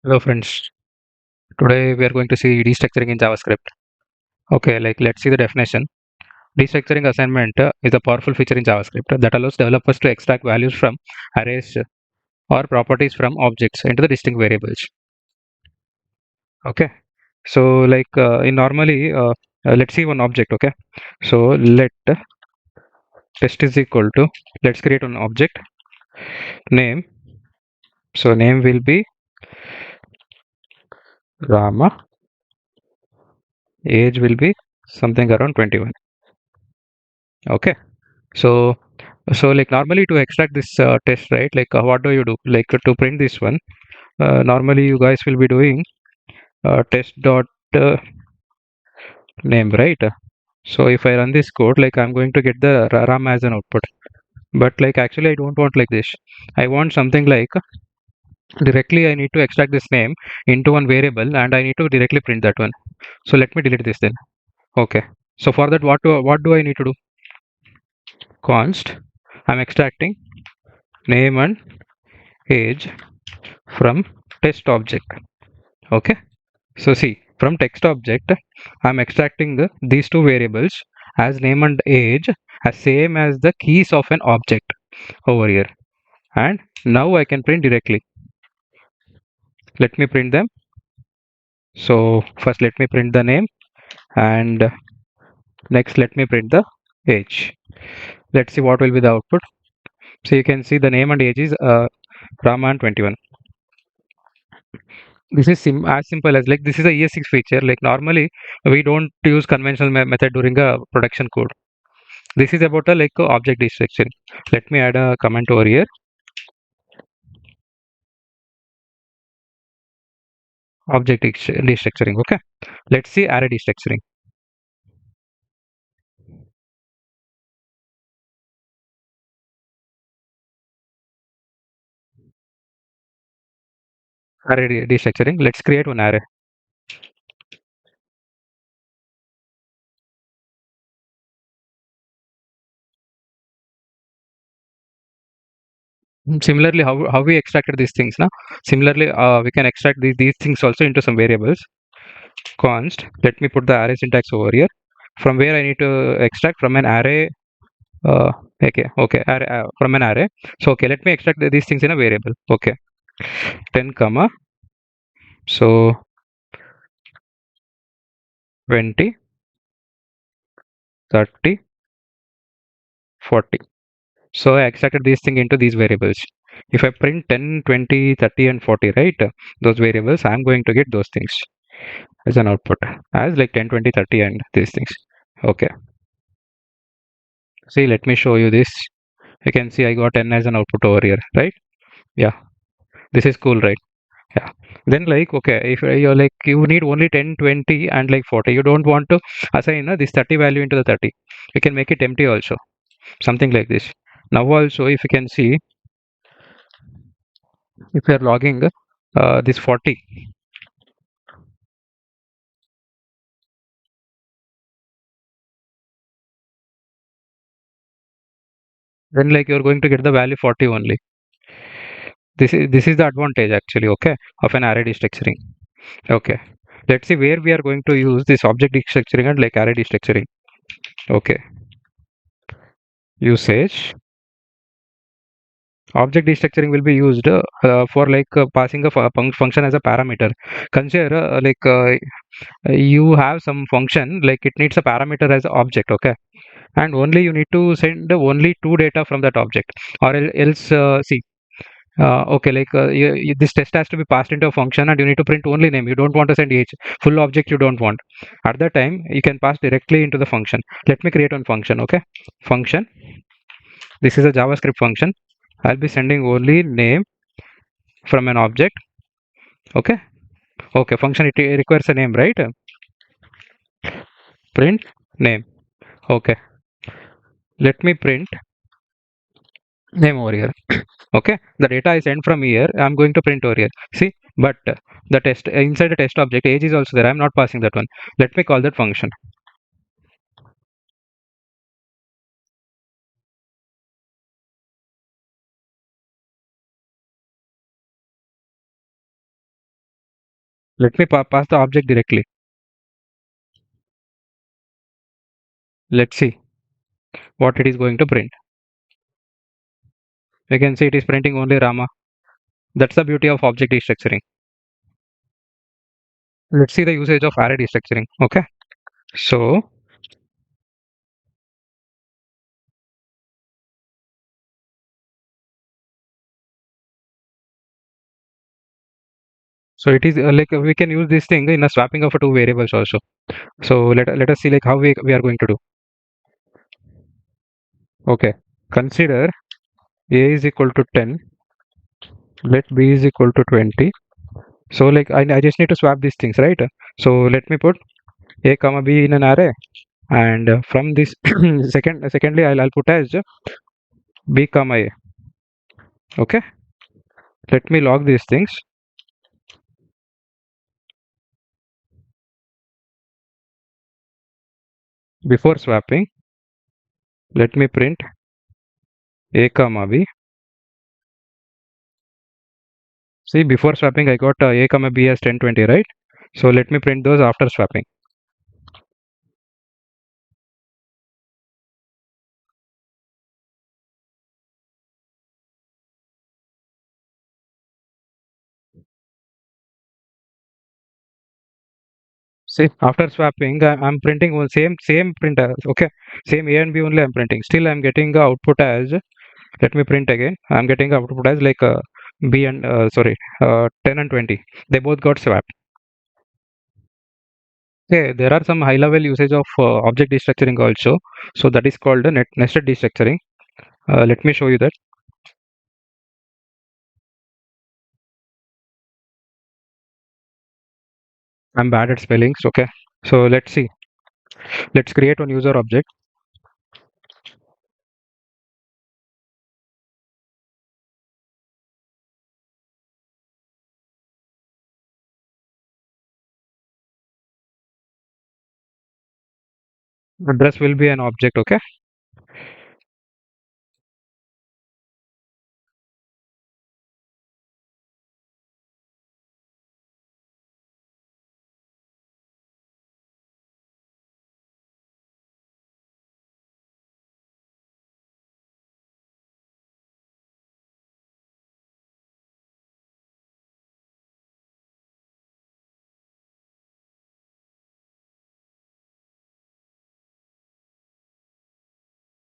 Hello friends. Today we are going to see destructuring in JavaScript. Okay, let's see the definition. Destructuring assignment is a powerful feature in JavaScript that allows developers to extract values from arrays or properties from objects into the distinct variables. Okay, so in normally, let's see one object. Okay, so let test is equal to, let's create an object name. So name will be Rama, age will be something around 21. Okay, so normally to extract this test, right, what do you do, to print this one, normally you guys will be doing test dot name, right? So if I run this code, I'm going to get the ram as an output, but actually I don't want like this. I want something like directly I need to extract this name into one variable and I need to directly print that one. So let me delete this then. Okay, so for that, what do I need to do? Const, I'm extracting name and age from test object. Okay, so see, from text object I'm extracting these two variables as name and age as same as the keys of an object over here, and now I can print directly. Let me print them. So first let me print the name, and next let me print the age. Let's see what will be the output. So you can see the name and age is Raman 21. This is as simple as, this is a ES6 feature. Normally we don't use conventional method during a production code. This is about a object destructuring. Let me add a comment over here. Object destructuring. Okay, let's see array destructuring. Array destructuring, let's create one array. Similarly, how we extracted these things now, similarly we can extract these things also into some variables. Const, let me put the array syntax over here, from where I need to extract from an array. uh, okay, array, from an array. So okay, let me extract these things in a variable. Okay, 10 comma, so 20, 30, 40. So I extracted these thing into these variables. If I print 10, 20, 30, and 40, right, those variables, I'm going to get those things as an output, as 10, 20, 30, and these things. Okay, see, let me show you this. You can see I got 10 as an output over here, right? Yeah, this is cool, right? Yeah. Then okay, if you're you need only 10, 20, and 40, you don't want to assign this 30 value into the 30. You can make it empty also, something like this. Now also, if you can see, if you're logging this 40, then you're going to get the value 40 only. This is the advantage actually, okay, of an array destructuring. Okay, let's see where we are going to use this object destructuring and array destructuring. Okay, usage. Object destructuring will be used for passing a function as a parameter. Consider you have some function, it needs a parameter as object. Okay, and only you need to send only two data from that object, or else see. Okay, this test has to be passed into a function, and you need to print only name. You don't want to send age, full object you don't want. At that time, you can pass directly into the function. Let me create one function. Okay, function. This is a JavaScript function. I'll be sending only name from an object. Okay, okay. Function, it requires a name, right? Print name. Okay, let me print name over here. Okay, the data I sent from here, I'm going to print over here. See, but the test inside the test object, age is also there. I'm not passing that one. Let me call that function. Let me pass the object directly. Let's see what it is going to print. You can see it is printing only Rama. That's the beauty of object destructuring. Let's see the usage of array destructuring. Okay. So, so it is like we can use this thing in a swapping of two variables also. So let us see like how we are going to do. Okay. Consider a is equal to 10. Let b is equal to 20. So like I just need to swap these things, right? So let me put a comma b in an array, and from this secondly I'll put as b comma a. Okay. Let me log these things. Before swapping, let me print a comma b. See, before swapping, I got a comma b as 1020, right? So let me print those after swapping. See, after swapping, I'm printing one same printer. Okay, same a and b only I'm printing. Still, I'm getting the output as. Let me print again. I'm getting the output as like b and 10 and 20. They both got swapped. Okay, there are some high-level usage of object destructuring also. So that is called the nested destructuring. Let me show you that. I'm bad at spellings. Okay, so let's see. Let's create one user object. Address will be an object. Okay.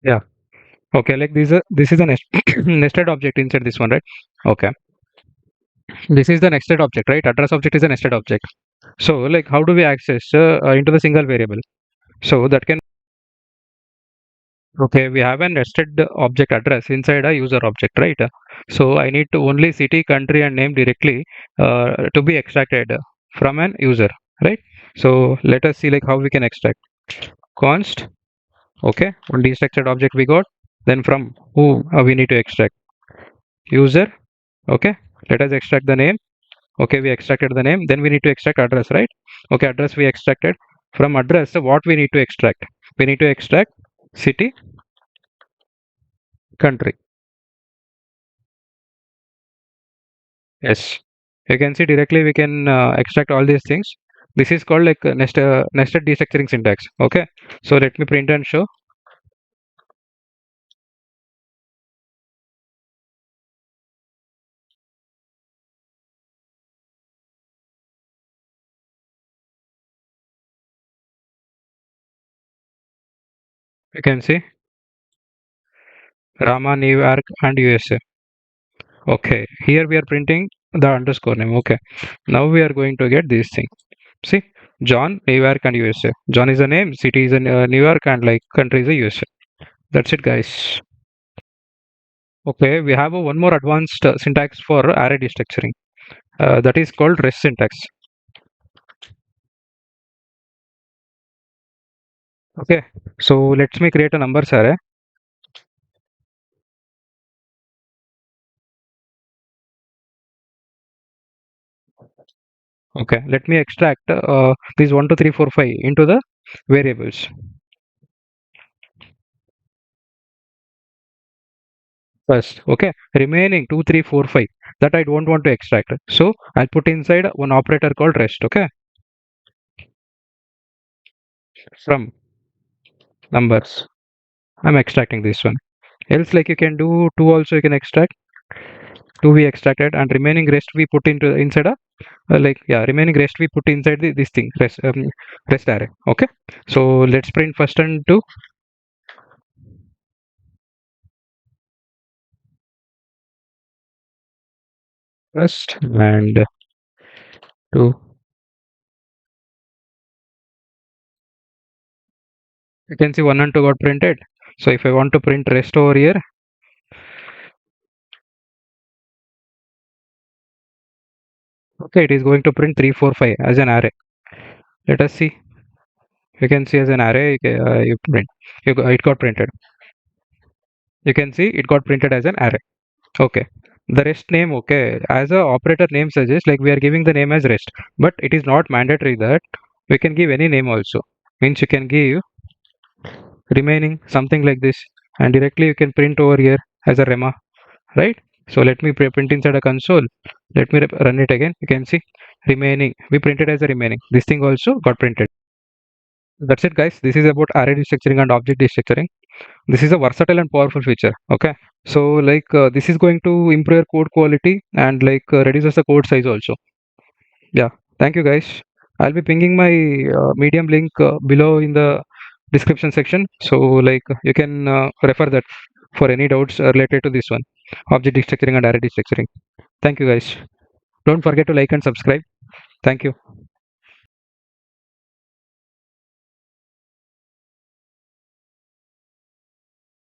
Yeah. Okay. Like this is a nested object inside this one, right? Okay. This is the nested object, right? Address object is a nested object. So like how do we access into the single variable? So that can okay. We have a nested object address inside a user object, right? So I need to only city, country, and name directly to be extracted from an user, right? So let us see like how we can extract const. Okay, one destructured object we got. Then from who we need to extract user. Okay, let us extract the name. Okay, we extracted the name. Then we need to extract address, right? Okay, address we extracted. From address, what we need to extract? We need to extract city, country. Yes, you can see directly we can extract all these things. This is called like nested destructuring syntax. Okay, so let me print and show. You can see Rama, New York, and USA. Okay, here we are printing the underscore name. Okay, now we are going to get this thing. See, John, New York, and USA. John is a name, city is in New York, and like country is a USA. That's it, guys. Okay, we have a one more advanced syntax for array destructuring. That is called rest syntax. Okay, so let's me create a numbers array. Okay, let me extract these 1, 2, 3, 4, 5 into the variables. first. Okay, remaining 2, 3, 4, 5 that I don't want to extract. So I'll put inside one operator called rest. Okay, from numbers. I'm extracting this one. Else, like you can do two also. You can extract two we extracted, and remaining rest we put into inside a remaining rest we put inside this thing rest array. Okay, so let's print first and two. First and two. You can see one and two got printed. So if I want to print rest over here, okay, it is going to print 3, 4, 5 as an array. Let us see. You can see as an array, you print. It got printed. You can see it got printed as an array. Okay. The rest name, okay, as a operator name suggests, like we are giving the name as rest, but it is not mandatory that we can give any name also. Means you can give remaining something like this, and directly you can print over here as a rema, right? So let me print inside a console. Let me run it again. You can see remaining. We printed as a remaining. This thing also got printed. That's it, guys. This is about array destructuring and object destructuring. This is a versatile and powerful feature. Okay, so this is going to improve your code quality and reduces the code size also. Yeah, thank you, guys. I'll be pinging my medium link below in the description section, so you can refer that for any doubts related to this one, object destructuring and array destructuring. Thank you, guys. Don't forget to like and subscribe. Thank you.